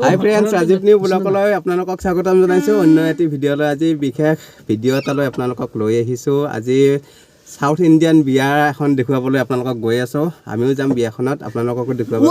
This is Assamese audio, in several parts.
হাই ফ্ৰেণ্ডছ, ৰাজীৱ নিউ ব্লগলৈ আপোনালোকক স্বাগতম জনাইছোঁ। অন্য এটি ভিডিঅ'লৈ আজি বিশেষ ভিডিঅ' এটালৈ আপোনালোকক লৈ আহিছোঁ। আজি সাউথ ইণ্ডিয়ান বিয়া এখন দেখুৱাবলৈ আপোনালোকক গৈ আছোঁ। আমিও যাম বিয়াখনত, আপোনালোককো দেখুৱাব।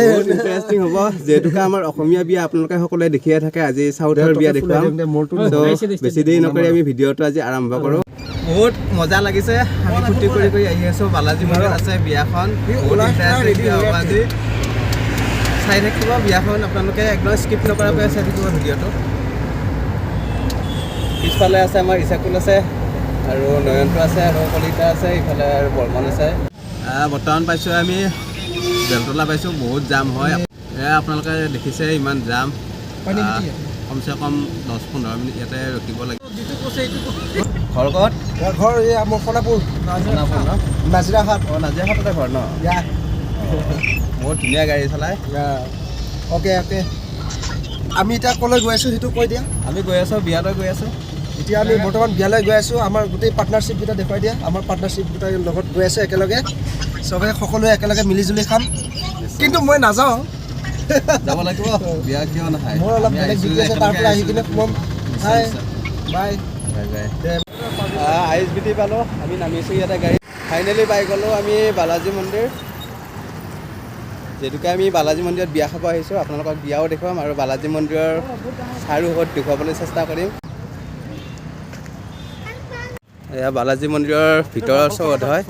বহুত ইণ্টাৰেষ্টিং হ'ব, যিহেতুকে আমাৰ অসমীয়া বিয়া আপোনালোকে সকলোৱে দেখিয়ে থাকে। আজি সাউথৰ বিয়া দেখুৱাম। বেছি দেৰি নকৰি আমি ভিডিঅ'টো আজি আৰম্ভ কৰোঁ। বহুত মজা লাগিছে, আমি ফূৰ্তি কৰি কৰি আহি আছোঁ। বালাজী মন্দিৰত আছে বিয়াখন, বহুত ইণ্টাৰেষ্টিং বিয়া হ'ব আজি। চাই থাকিব বিয়াখন, আপোনালোকে একদম স্কিপ নকৰাকৈ চাই থাকিব ভিডিঅ'টো। পিছফালে আছে আমাৰ ইছাকুল আছে আৰু নয়নটো আছে আৰু কলিতা আছে, ইফালে আৰু বৰ্মন আছে। বৰ্তমান পাইছোঁ আমি বেলতলা পাইছোঁ, বহুত জাম হয়। আপোনালোকে দেখিছে ইমান জাম, কমচে কম 10-15 মিনিট ইয়াতে ৰখিব লাগিব। ঘৰ ক'ত? ঘৰ এই মোৰ সোণাপুৰ নাজিৰাহাট। নাজিৰাহাটতে ঘৰ ন? বহুত ধুনীয়া গাড়ী চলায়। অ'কে অ'কে, আমি এতিয়া ক'লৈ গৈ আছোঁ সেইটো কৈ দিয়া। আমি গৈ আছোঁ বিয়ালৈ গৈ আছোঁ। এতিয়া আমি বৰ্তমান বিয়ালৈ গৈ আছোঁ। আমাৰ গোটেই পাৰ্টনাৰশ্বিপকেইটা দেখুৱাই দিয়া। আমাৰ পাৰ্টনাৰশ্বিপকেইটাৰ লগত গৈ আছোঁ একেলগে, চবে সকলোৱে একেলগে মিলিজুলি খাম। কিন্তু মই নাযাওঁ, যাব লাগিব। বিয়া কিয় নাখায়? মোৰ অলপ বেলেগ ডিউটি আছে, তাৰ পৰা আহি কিনে সোমাম। Bye bye. I S B T পালোঁ, আমি নামিছোঁ ইয়াতে গাড়ী। ফাইনেলি পাই গ'লোঁ আমি বালাজী মন্দিৰ। যিহেতুকে আমি বালাজী মন্দিৰত বিয়া খাব আহিছোঁ, আপোনালোকক বিয়াও দেখুৱাম আৰু বালাজী মন্দিৰৰ চাৰিওকাষত দেখুৱাবলৈ চেষ্টা কৰিম। এয়া বালাজী মন্দিৰৰ ভিতৰৰ চৌহদ হয়।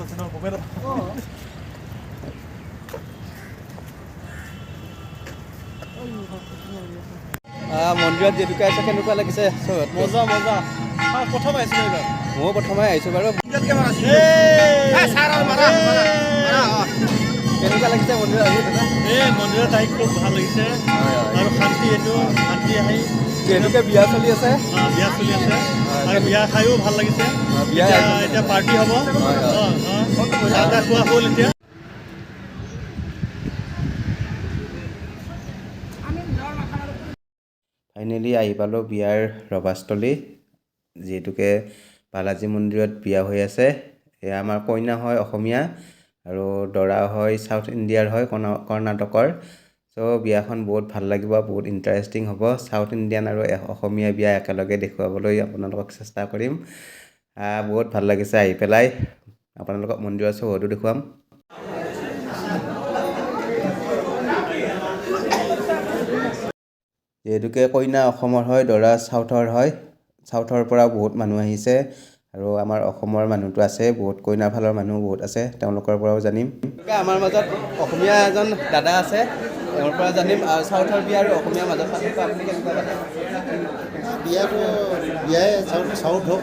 মন্দিৰত যিহেতুকে আছে, কেনেকুৱা লাগিছে চৌহদ? মজা মজা, প্ৰথম আহিছিলোঁ এইবাৰ। ময়ো প্ৰথমে আহিছোঁ বাৰু। কেনেকুৱা লাগিছে মন্দিৰত আহি? মন্দিৰত আহি খুব ভাল লাগিছে আৰু শান্তি, এইটো শান্তি আহি যিহেতুকে বিয়া চলি আছে। বিয়া চলি আছে আৰু বিয়া খায়ো ভাল লাগিছে। এতিয়া পাৰ্টি হ'ব, চাহ তাহ খোৱা হ'ল এতিয়া। ফাইনেলি আহি পালোঁ বিয়াৰ ৰভাস্থলী। যিহেতুকে বালাজী মন্দিৰত বিয়া হৈ আছে। এয়া আমাৰ কইনা হয় অসমীয়া আৰু দৰা হয় সাউথ ইণ্ডিয়াৰ হয়, কৰ্ণাটকৰ। চ' বিয়াখন বহুত ভাল লাগিব, বহুত ইণ্টাৰেষ্টিং হ'ব। সাউথ ইণ্ডিয়ান আৰু অসমীয়া বিয়া একেলগে দেখুৱাবলৈ আপোনালোকক চেষ্টা কৰিম। বহুত ভাল লাগিছে আহি পেলাই। আপোনালোকক মন্দিৰৰ চৌহদো দেখুৱাম। যিহেতুকে কইনা অসমৰ হয়, দৰা সাউথৰ হয়। সাউথৰ পৰা বহুত মানুহ আহিছে আৰু আমাৰ অসমৰ মানুহটো আছে, বহুত কইনাৰ ফালৰ মানুহ বহুত আছে, তেওঁলোকৰ পৰাও জানিম। আমাৰ মাজত অসমীয়া এজন দাদা আছে, তেওঁৰ পৰা জানিম সাউথৰ বিয়া আৰু অসমীয়াৰ মাজত পাৰ্থক্য আপুনি কেনেকুৱা জানে? বিয়াটো বিয়াই সাউথ হওক,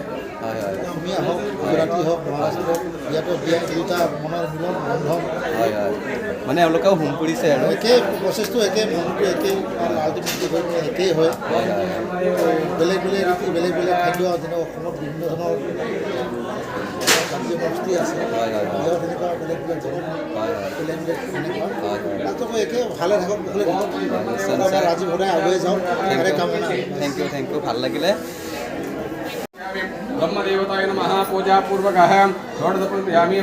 অসমীয়া হওক, গুজৰাটী হওক, মহাৰাষ্ট্ৰ হওক, বিয়াটো বিয়া দুটা মনৰ মিলন বন্ধন। হয় হয়, মানে এওঁলোকেও হোম পুৰিছে আৰু একেই প্ৰচেছটো একেই, মনটো একেই, আল্টিমেটলি একেই হয়। বেলেগ বেলেগ ৰীতি, বেলেগ বেলেগ খাদ্য, যেনে অসমত বিভিন্ন ধৰণৰ জনগোষ্ঠী আছে, বিয়াও তেনেকুৱা বেলেগ বেলেগ লেংগুৱেজ তেনেকুৱা। তাতো একেই, ভালে থাকক, কুশলে থাকক, ৰাজীৱ সদায় আগুৱাই যাওক, তাৰে কামনা। থেংক ইউ, ভাল লাগিলে। ब्रह्मदेवताय नमः पूजापूर्वकः षोडशपूजयामि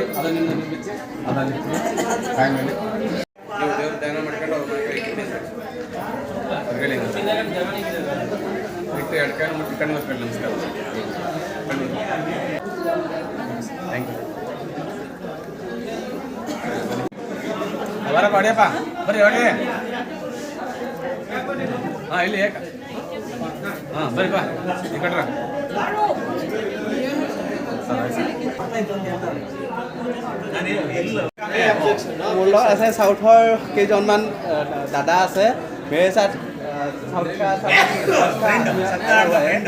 हमारा पड़ेपा बरी ಹೊಡೆ ಇಲ್ಲಿ ಏಕ ಬರಿ ಬಾ ಈ ಕಡೆ মোৰ লগত আছে সাউথৰ কেইজনমান দাদা আছে। मेरे साथ साउथ का सत्यनारायण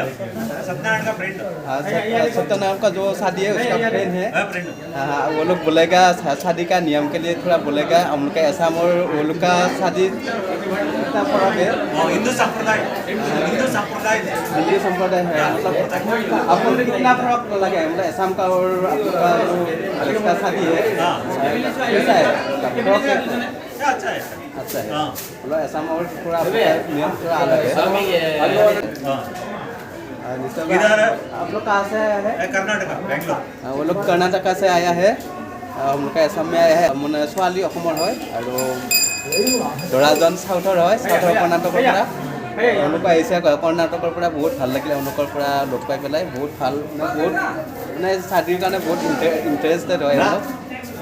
का जो शादी है उसका फ्रेंड है। हाँ, वो लोग बोलेगा शादी का नियम के लिए थोड़ा बोलेगा। हम लोग का ऐसा और वो लोग का शादी कितना फर्क है? हिंदू संप्रदाय हिंदू संप्रदाय है। मतलब आपको कितना फर्क लगा है? मतलब असम का और आपका जो अलेक्स का शादी है कैसा है? अच्छा है। अच्छा है, मतलब ऐसा और थोड़ा नियम थोड़ा अलग है। इधर आप लोग कहाँ से आया है? कर्नाटका, बेंगलोर। वो लोग कर्नाटका से आया है। हम लोग का असम में आया है। মানে ছোৱালী অসমৰ হয় আৰু দৰাজন চাউথৰ হয়, চাউথৰ কৰ্ণাটকৰ পৰা এওঁলোক আহিছে কৰ্ণাটকৰ পৰা। বহুত ভাল লাগিলে এওঁলোকৰ পৰা লগ পাই পেলাই। বহুত ভাল বহুত মানে ষ্টাডিৰ কাৰণে বহুত ইণ্টাৰেষ্টেড হয় এওঁলোক।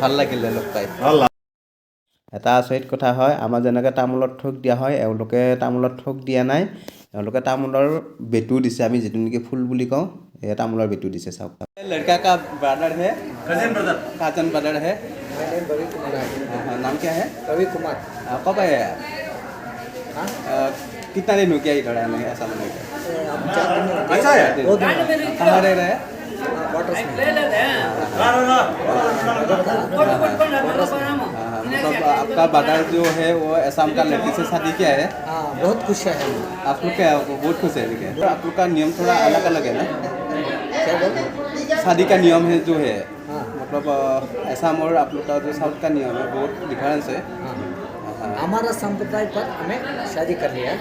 ভাল লাগিলে লগ পাই। এটা আচৰিত কথা হয়, আমাৰ যেনেকৈ তামোলত থোক দিয়া হয়, এওঁলোকে তামোলত থোক দিয়া নাই। এওঁলোকে তামোলৰ বেটু দিছে, আমি যিটো নেকি ফুল বুলি কওঁ, এই তামোলৰ বেটু দিছে। চাওক, लड़का का ब्रदर है, काजन ब्रदर है। नाम क्या है? रवि कुमार। कब आए आप? कितना दिन हो गया इधर आने ऐसा मैंने अच्छा है। कहाँ रह रहे हैं? मतलब आपका ब्रदर जो है वो असम का लड़की से शादी किया है। हाँ, बहुत खुश है। आप लोग क्या बहुत खुश है देखिए। तो आप लोग का नियम थोड़ा अलग अलग है ना? शादी का नियम है जो है मतलब असम और आप लोग का जो साउथ का नियम है बहुत डिफरेंस है। हमारा संप्रदाय पर हमें शादी कर लिया।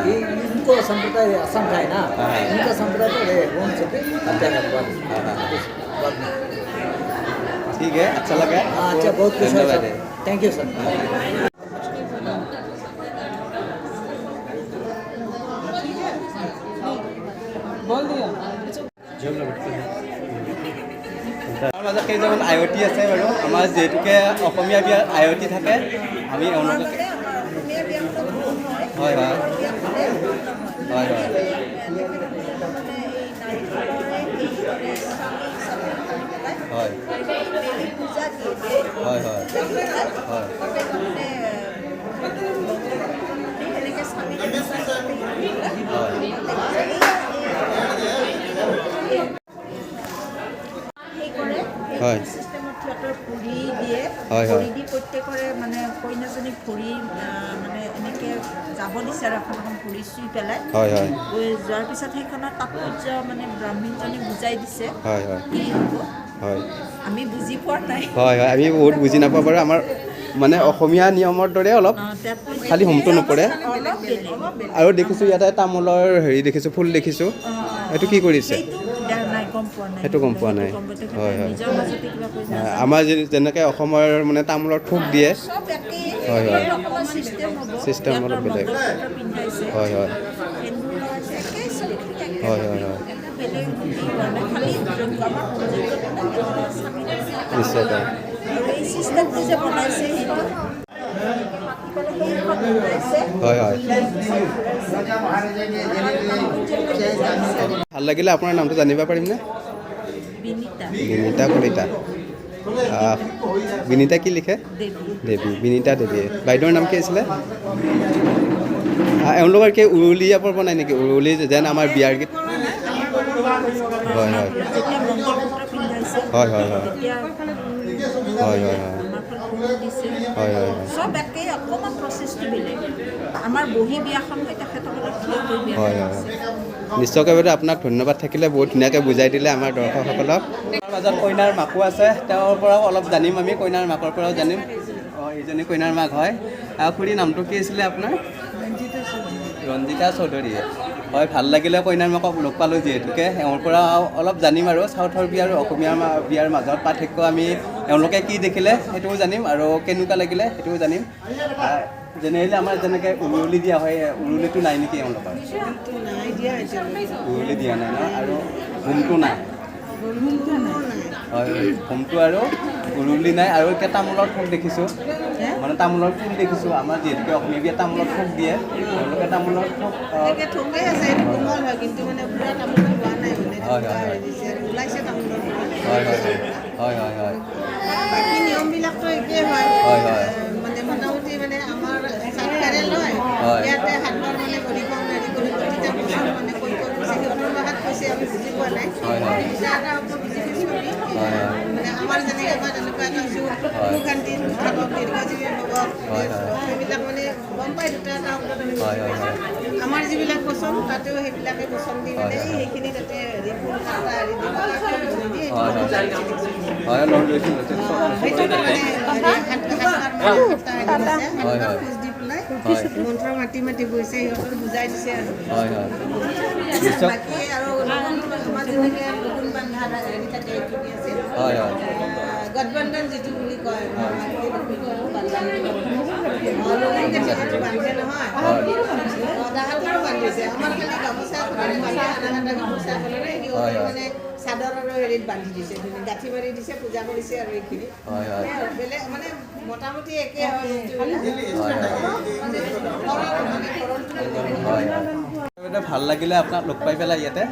ये इनको संप्रदाय असम का है ना, इनका संप्रदाय पर होम से भी ठीक है, अच्छा लगा। हाँ, अच्छा, बहुत खुश है। Thank you sir. তাৰ মাজত কেইটামান আয়তী আছে বাৰু। আমাৰ যিহেতুকে অসমীয়া বিয়াৰ আয়তী থাকে, আমি এওঁলোকক হয় হয় হয় হয় হয় হয় হয় হয় হয় চিষ্টেমত সিহঁতৰ ভৰি দিয়ে, হয় হয় ভৰি দি প্ৰত্যেকৰে মানে কইনাজনীক ভৰি মানে এনেকৈ যাব দিছে আৰু এখন এখন ভৰি চুই পেলাই হয় হয় যোৱাৰ পিছত সেইখনৰ তাৎপৰ্য মানে ব্ৰাহ্মণজনে বুজাই দিছে হয় হয় কি হ'ব। হয় আমি বুজি পোৱা নাই। হয় হয় আমি বহুত বুজি নাপাওঁ বাৰু। আমাৰ মানে অসমীয়া নিয়মৰ দৰে অলপ খালি হোমটো নপৰে। অলপ বেলেগ আৰু দেখিছোঁ ইয়াতে তামোলৰ হেৰি দেখিছোঁ, ফুল দেখিছোঁ। এইটো কি কৰিছে? সেইটো গম পোৱা নাই। হয় হয় আমাৰ যেনেকৈ অসমৰ মানে তামোলৰ থোক দিয়ে, হয় হয় চিষ্টেম অলপ বেলেগ। হয় হয় হয় হয় হয় নিশ্চয় হয় হয় ভাল লাগিলে। আপোনাৰ নামটো জানিব পাৰিমনে? বিনীতা কলিতা। বিনীতা কি লিখে? দেৱী। বিনীতা দেৱী। বাইদেউৰ নাম কি আছিলে? এওঁলোকৰ কি উৰুলীয়া পৰ্ব নাই নেকি? উৰুলি যেন আমাৰ বিয়াৰ গীত। হয় হয় হয় হয় হয় হয় হয় হয় হয় হয় চব একেই, অকণমান প্ৰচেছটো বেলেগ। আমাৰ বহি বিয়াখন হৈ তেখেতসকলক থিয় হৈ বিয়া হয় হয় নিশ্চয়কৈ বাইদেউ আপোনাক ধন্যবাদ থাকিলে। বহুত ধুনীয়াকৈ বুজাই দিলে আমাৰ দৰ্শকসকলক। তাৰ মাজত কইনাৰ মাকো আছে, তেওঁৰ পৰাও অলপ জানিম আমি। কইনাৰ মাকৰ পৰাও জানিম। অঁ, এইজনী কইনাৰ মাক হয়। খুৰী নামটো কি আছিলে আপোনাৰ? ৰঞ্জিতা চৌধুৰী। হয়, ভাল লাগিলে কইনাৰ মাকক লগ পালোঁ যিহেতুকে। এওঁৰ পৰা অলপ জানিম আৰু চাউথৰ বিয়া আৰু অসমীয়া বিয়াৰ মাজত পাৰ্থক্য আমি এওঁলোকে কি দেখিলে সেইটোও জানিম আৰু কেনেকুৱা লাগিলে সেইটোও জানিম। জেনেৰেলি আমাৰ যেনেকৈ উৰুলি দিয়া হয়, উৰুলিটো নাই নেকি এওঁলোকৰ? উৰুলি দিয়া নাই ন? আৰু হোমটো নাই? হয়, হোমটো আৰু উৰুলি নাই। আৰু এতিয়া তামোলৰ থোক দেখিছোঁ, মানে তামোলৰ ফুল দেখিছোঁ। আমাৰ যিহেতুকে অসমীয়া বিয়া তামোলৰ থোক দিয়ে, তেওঁলোকে তামোলৰ থোক হয় হয় হয় হয় হয় হয় বাকী নিয়মবিলাকতো একেই হয়। হয় হয় মানে মোটামুটি মানে আমাৰ চৰকাৰে লয় ইয়াতে হাতবাৰ মানে ভৰিখন হেৰি কৰি তেতিয়া বস্তু মানে কৈ কৈছে সিহঁতৰ ভাষাত কৈছে, আমি বুজি পোৱা নাই। এটা এটা শব্দ বুজি পাইছোঁ আমি। মানে আমাৰ যেনেকৈ বা তেনেকুৱা এটা সুশান্তি থাকক, দীৰ্ঘজীৱী হওক, সেইবিলাক মানে গম পায়। দুটা এটা শব্দত আমি বুজি পাইছোঁ। আমাৰ যিবিলাক বচন তাতেও সেইবিলাকে বচন দি মানে সেইখিনি তাতে হেৰি ফুল কাটা হেৰি দি মন্ত্ৰ মাতি মাতি গৈছে, সিহঁতৰ বুজাই দিছে আৰু বাকী আৰু আমাৰ যেনেকৈ লগুণ বান্ধা হেৰি থাকে, হয় হয় গঠবন্ধন যিটো বুলি কয় লগুণ কেতিয়াবাতো বান্ধে নহয় তাহাঁতৰো বান্ধিছে আমাৰ খালি গামোচা বান্ধে আনাঘাটা গামোচা কলৰে সিহঁতে মানে চাদৰ আৰু হেৰিত বান্ধি দিছে গাঁঠি মাৰি দিছে পূজা কৰিছে আৰু এইখিনি বেলেগ মানে মোটামুটি একে ভাল লাগিলে আপোনাক লগ পাই পেলাই ইয়াতে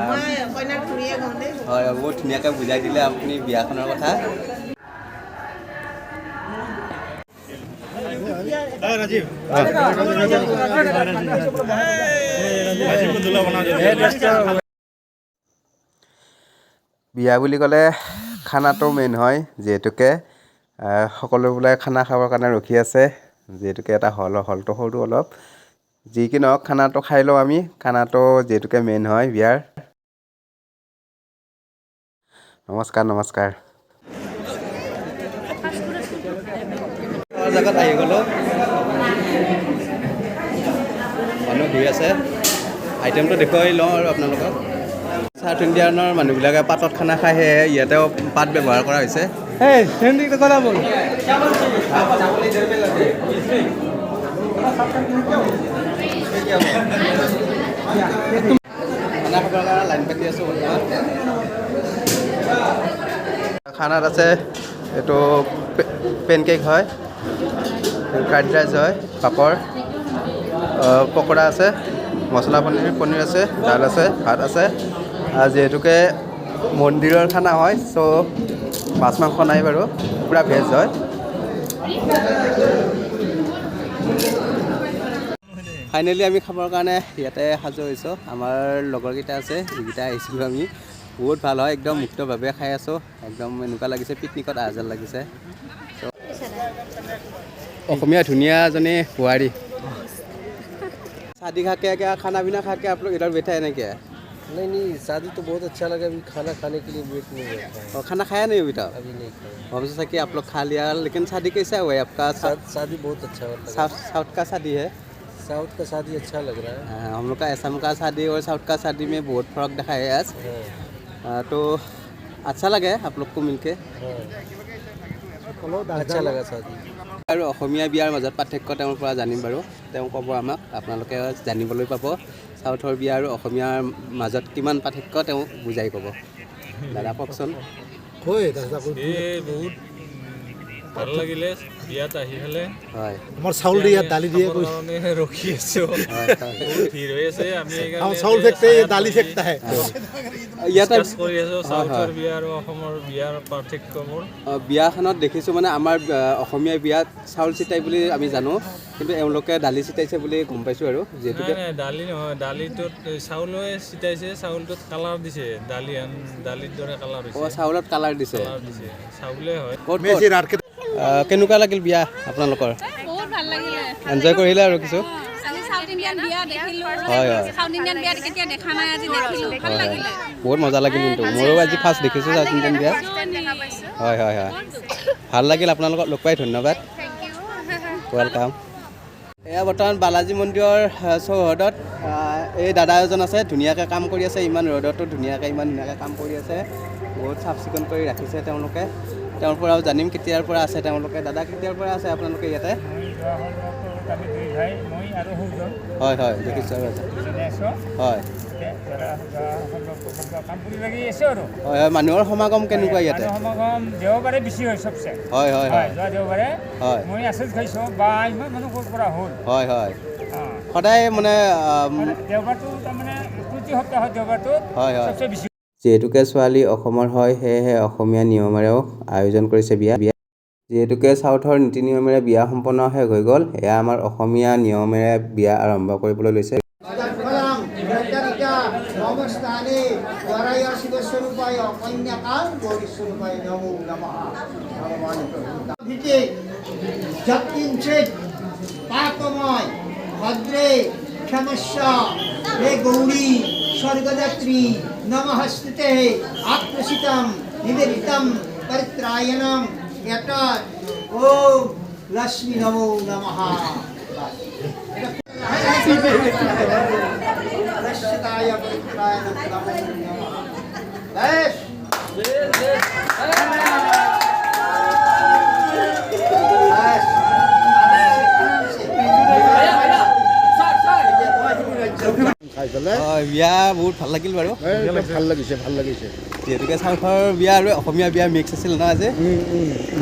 মই কইনাক খুৰীয়ে কওঁ দেই হয় বহুত ধুনীয়াকৈ বুজাই দিলে আপুনি বিয়াখনৰ কথা ৰাজীৱ বিয়া বুলি ক'লে খানাটো মেইন হয় যিহেতুকে সকলোবিলাক খানা খাবৰ কাৰণে ৰখি আছে যিহেতুকে এটা হলটো সৰু অলপ যি কি নহওক খানাটো খাই লওঁ আমি খানাটো যিহেতুকে মেইন হয় বিয়াৰ নমস্কাৰ জেগাত আহি গ'লোঁ মানুহ ভিৰ আছে আইটেমটো দেখুৱাই লওঁ আৰু আপোনালোকক চাউথ ইণ্ডিয়ানৰ মানুহবিলাকে পাতত খানা খাই সেয়ে ইয়াতেও পাত ব্যৱহাৰ কৰা হৈছে খানা খাবৰ কাৰণে লাইন পাতি আছোঁ খানাত আছে এইটো পেনকেক হয় ফ্ৰাইড ৰাইচ হয় পাপৰ পকৰা আছে মছলা পনীৰ আছে দাল আছে ভাত আছে যিহেতুকে মন্দিৰৰ খানা হয় চ' মাছ মাংস নাই বাৰু পূৰা ভেজ হয় ফাইনেলি আমি খাবৰ কাৰণে ইয়াতে সাজু হৈছোঁ আমাৰ লগৰকেইটা আছে যিকেইটা আহিছিলোঁ আমি বহুত ভাল হয় একদম মুক্তভাৱে খাই আছোঁ একদম এনেকুৱা লাগিছে পিকনিকত অহা যেন লাগিছে অসমীয়া ধুনীয়া এজনী বোৱাৰী शादी खा के क्या खाना पीना खा के आप लोग इधर बैठे हैं ना क्या नहीं शादी तो बहुत अच्छा लगा अभी खाना खाने के लिए वेट नहीं है और खाना खाया नहीं अभी तक अभी नहीं खाया हम सोचा कि आप लोग खा लिया लेकिन शादी कैसा हुआ है आपका शादी बहुत अच्छा लगा साउथ का शादी है साउथ का शादी अच्छा लग रहा है हम लोग का असम का शादी और साउथ का शादी में बहुत फर्क दिखा है आज तो अच्छा लगा आप लोग को मिलके अच्छा लगा शादी আৰু অসমীয়া বিয়াৰ মাজত পাৰ্থক্য তেওঁৰ পৰা জানিম বাৰু তেওঁ ক'ব আমাক আপোনালোকে জানিবলৈ পাব সাউথৰ বিয়া আৰু অসমীয়াৰ মাজত কিমান পাৰ্থক্য তেওঁ বুজাই ক'ব দাদা কওকচোন বহুত ভাল লাগিলে বিয়াত আহি পেলাই হয় আমাৰ চাউল দিয়ে দালি দিয়ে ৰখি আছোঁ বহুত ভিৰ হৈ আছে আমি চাউল ফেকতে দালি ফেকতা হে ইয়াতে কৰি আছোঁ সাউথৰ বিয়া আৰু অসমৰ বিয়াৰ পাৰ্থক্যবোৰ বিয়াখনত দেখিছোঁ মানে আমাৰ অসমীয়া বিয়াত চাউল চিটাই বুলি আমি জানো কিন্তু এওঁলোকে দালি চিটাইছে বুলি গম পাইছোঁ আৰু যিহেতুকে দালি নহয় দালিটোত চাউলে চিটাইছে চাউলটোত কালাৰ দিছে দালিৰ দৰে কালাৰ হৈছে চাউলত কালাৰ দিছে চাউলে হয় কেনেকুৱা লাগিল বিয়া আপোনালোকৰ বহুত ভাল লাগিলে এনজয় কৰিলে আৰু কিছু আজি সাউথ ইণ্ডিয়ান বিয়া দেখিলো হয় সাউথ ইণ্ডিয়ান বিয়া কেতিয়া দেখা নাই আজি দেখিলো ভাল লাগিলে বহুত মজা লাগিল কিন্তু মোৰো আজি ফাৰ্ষ্ট দেখিছোঁ সাউথ ইণ্ডিয়ান বিয়া হয় ভাল লাগিল আপোনালোকক লগ পাই ধন্যবাদ ৱেলকাম এয়া বৰ্তমান বালাজী মন্দিৰৰ চৌহদত এই দাদা এজন আছে ধুনীয়াকৈ কাম কৰি আছে ইমান ৰ'দতো ইমান ধুনীয়াকৈ কাম কৰি আছে বহুত চাফ চিকুণ কৰি ৰাখিছে তেওঁলোকে তেওঁৰ পৰাও জানিম কেতিয়াৰ পৰা আছে তেওঁলোকে দাদা কেতিয়াৰ পৰা আছে আপোনালোকে ইয়াতে হয় দেখিছোঁ হয় মানুহৰ সমাগম কেনেকুৱা ইয়াতে দেওবাৰে বেছি হয় চবচে হয় দেওবাৰে মই আচৰিত খাইছোঁ বা ইমান মানুহ ক'ৰ পৰা হ'ল হয় সদায় মানে দেওবাৰটো তাৰমানে প্ৰতি সপ্তাহত দেওবাৰটো চবচে বেছি যিহেতুকে ছোৱালী অসমৰ হয় সেয়েহে অসমীয়া নিয়মেৰেও আয়োজন কৰিছে বিয়া যিহেতুকে চাউথৰ নীতি নিয়মেৰে বিয়া সম্পন্ন শেষ হৈ গ'ল এয়া আমাৰ অসমীয়া নিয়মেৰে বিয়া আৰম্ভ কৰিবলৈ লৈছে स्वर्गदात्री नमस्ते आत्मसितम निवेदितम परित्रायणम यतत ओम लक्ष्मी नमो नमः लक्ष्यताय परित्रायणम नमो नमः পেলাই বিয়া বহুত ভাল লাগিল বাৰু ভাল লাগিছে যিহেতুকে চাউথৰ বিয়া আৰু অসমীয়া বিয়া মিক্স আছিল ন আজি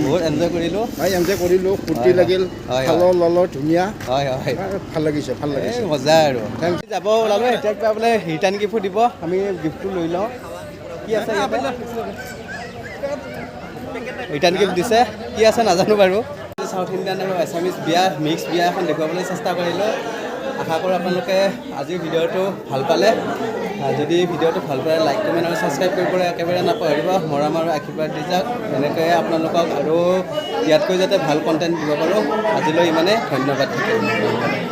বহুত এনজয় কৰিলোঁ ফূৰ্তি লাগিল খালৰ ললৰ ধুনীয়া হয় ভাল লাগিছে মজা আৰু যাব ওলালো এতিয়া কিবা বোলে ৰিটাৰ্ণ গিফ্টো দিব আমি গিফ্টটো লৈ লওঁ কি আছে ৰিটাৰ্ণ গিফ্ট দিছে কি আছে নাজানো বাৰু সাউথ ইণ্ডিয়ান আৰু এছামিজ বিয়া মিক্স বিয়া এখন দেখুৱাবলৈ চেষ্টা কৰিলোঁ আশা কৰোঁ আপোনালোকে আজিৰ ভিডিঅ'টো ভাল পালে যদি ভিডিঅ'টো ভাল পালে লাইক কমেণ্ট আৰু ছাবস্ক্ৰাইব কৰিবলৈ একেবাৰে নাপাহৰিব মৰম আৰু আশীৰ্বাদ দি যাওক এনেকৈ আপোনালোকক আৰু ইয়াতকৈ যাতে ভাল কণ্টেণ্ট দিব পাৰোঁ আজিলৈ ইমানেই ধন্যবাদ থাকিল